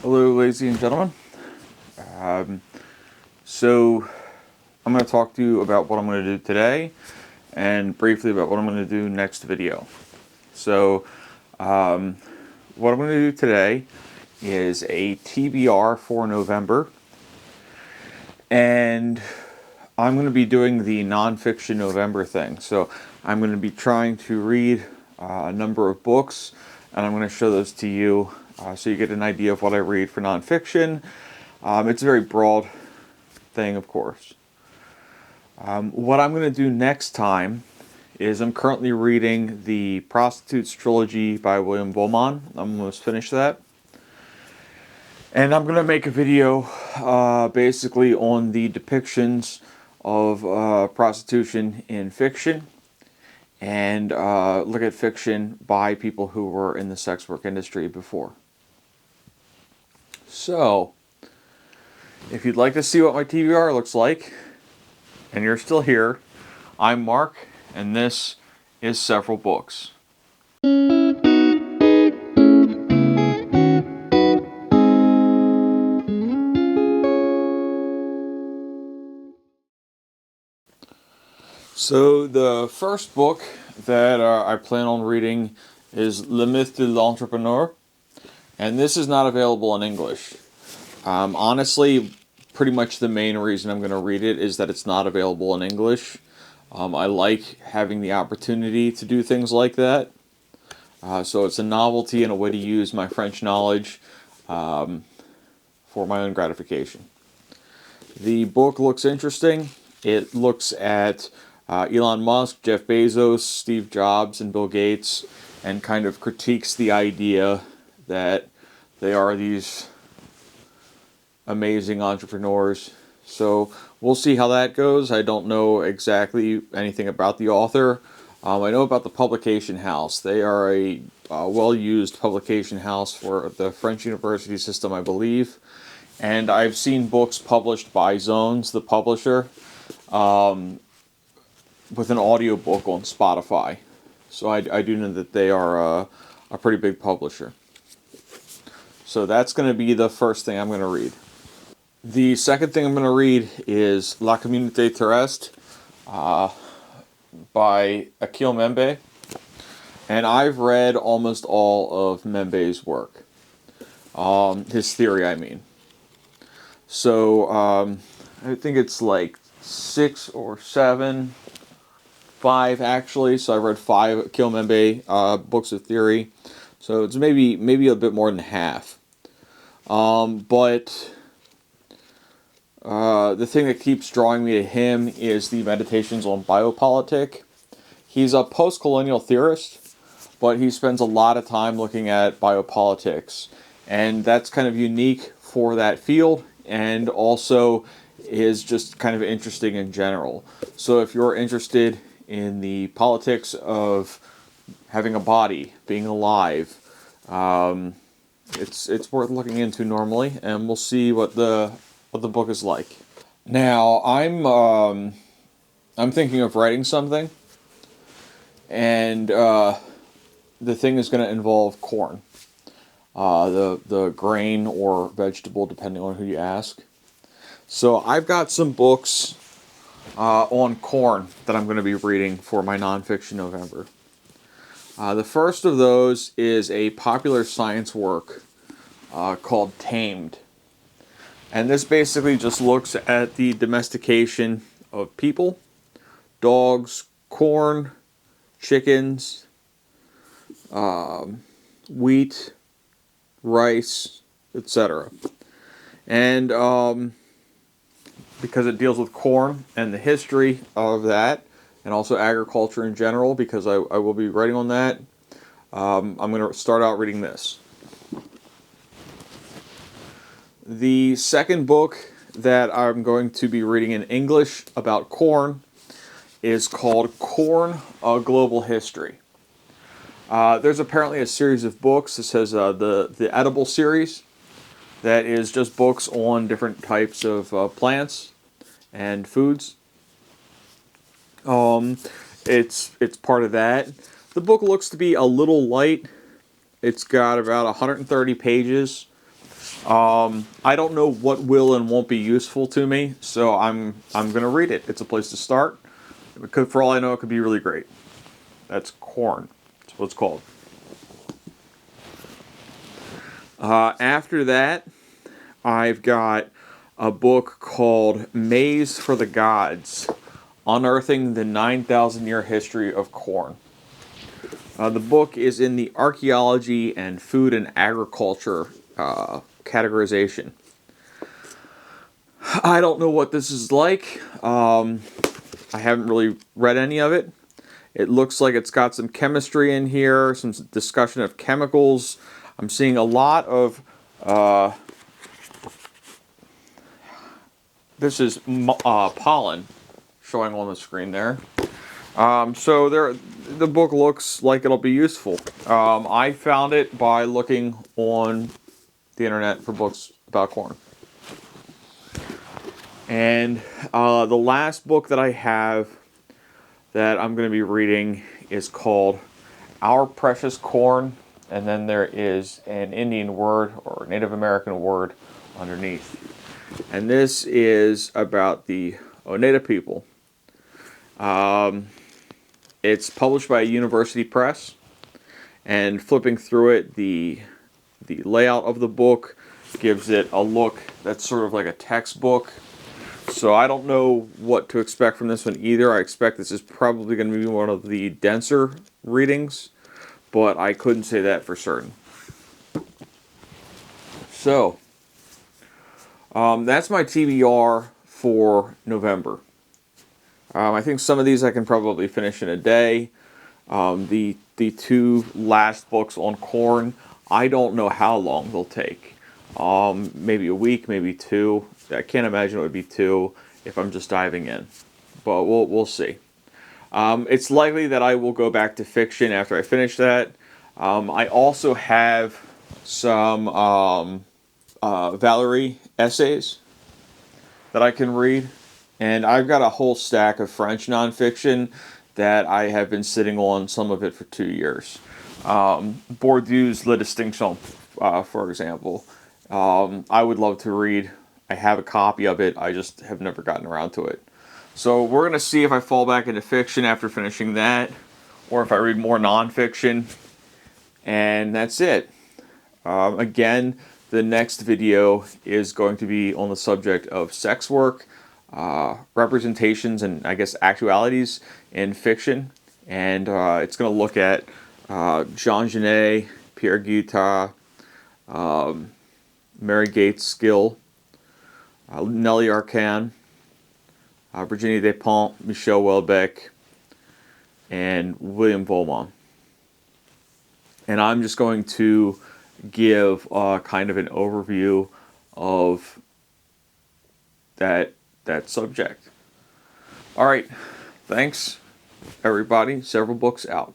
Hello, ladies and gentlemen. So, I'm going to talk to you about what I'm going to do today and briefly about what I'm going to do next video. So, what I'm going to do today is a TBR for November, and I'm going to be doing the nonfiction November thing. So, I'm going to be trying to read a number of books, and I'm going to show those to you so you get an idea of what I read for nonfiction. It's a very broad thing, of course. What I'm going to do next time is I'm currently reading the Prostitutes Trilogy by William Beaumont. I'm almost finished that. And I'm going to make a video basically on the depictions of prostitution in fiction and look at fiction by people who were in the sex work industry before. So, if you'd like to see what my TBR looks like, and you're still here, I'm Mark, and this is Several Books. So the first book that I plan on reading is Le Mythe de l'Entrepreneur, and this is not available in English. Honestly, pretty much the main reason I'm going to read it is that it's not available in English. I like having the opportunity to do things like that. So it's a novelty and a way to use my French knowledge for my own gratification. The book looks interesting. It looks at Elon Musk, Jeff Bezos, Steve Jobs, and Bill Gates, and kind of critiques the idea that they are these amazing entrepreneurs. So we'll see how that goes. I don't know exactly anything about the author. I know about the publication house. They are a well-used publication house for the French university system, I believe. And I've seen books published by Zones, the publisher, with an audiobook on Spotify. So I do know that they are a pretty big publisher. So that's going to be the first thing I'm going to read. The second thing I'm going to read is La Communauté Terrestre by Akil Membe. And I've read almost all of Membe's work. His theory, I mean. So I think it's like 6 or 7, 5 actually. So I read 5 Akil Membe books of theory. So it's maybe a bit more than half. But the thing that keeps drawing me to him is the Meditations on Biopolitic. He's a post-colonial theorist, but he spends a lot of time looking at biopolitics. And that's kind of unique for that field, and also is just kind of interesting in general. So if you're interested in the politics of having a body, being alive, it's worth looking into normally, and we'll see what the book is like. Now I'm thinking of writing something, and the thing is going to involve corn, the grain or vegetable, depending on who you ask. So I've got some books on corn that I'm going to be reading for my nonfiction November. The first of those is a popular science work called Tamed. And this basically just looks at the domestication of people, dogs, corn, chickens, wheat, rice, etc. And because it deals with corn and the history of that, and also agriculture in general, because I will be writing on that, I'm going to start out reading this. The second book that I'm going to be reading in English about corn is called Corn, A Global History. There's apparently a series of books. This says the Edible series. That is just books on different types of plants and foods. It's part of that. The book looks to be a little light. It's got about 130 pages. I don't know what will and won't be useful to me, so I'm gonna read it. It's a place to start. Because for all I know, it could be really great. That's corn. That's what it's called. After that, I've got a book called Maize for the Gods, Unearthing the 9,000-Year History of Corn. The book is in the archaeology and food and agriculture categorization. I don't know what this is like. I haven't really read any of it. It looks like it's got some chemistry in here, some discussion of chemicals. I'm seeing a lot of... this is pollen showing on the screen there. So the book looks like it'll be useful. I found it by looking on the internet for books about corn. And the last book that I have that I'm going to be reading is called Our Precious Corn, and then there is an Indian word or Native American word underneath. And this is about the Oneida people. It's published by a university press, and flipping through it, the layout of the book gives it a look that's sort of like a textbook. So I don't know what to expect from this one either. I expect this is probably going to be one of the denser readings, but I couldn't say that for certain. So, that's my TBR for November. I think some of these I can probably finish in a day. The two last books on corn, I don't know how long they'll take. Maybe a week, maybe two. I can't imagine it would be two if I'm just diving in, but we'll see. It's likely that I will go back to fiction after I finish that. I also have some Valerie essays that I can read, and I've got a whole stack of French nonfiction that I have been sitting on, some of it for 2 years. Bourdieu's Le Distinction, for example. I would love to read. I have a copy of it. I just have never gotten around to it. So we're going to see if I fall back into fiction after finishing that, or if I read more nonfiction. And that's it. Again, the next video is going to be on the subject of sex work, representations, and I guess actualities in fiction. And it's going to look at Jean Genet, Pierre Guitta, Mary Gates Gill, Nellie Arcan, Virginie Despentes, Michel Houellebecq, and William Volmont. And I'm just going to give kind of an overview of that subject. All right, thanks everybody. Several books out.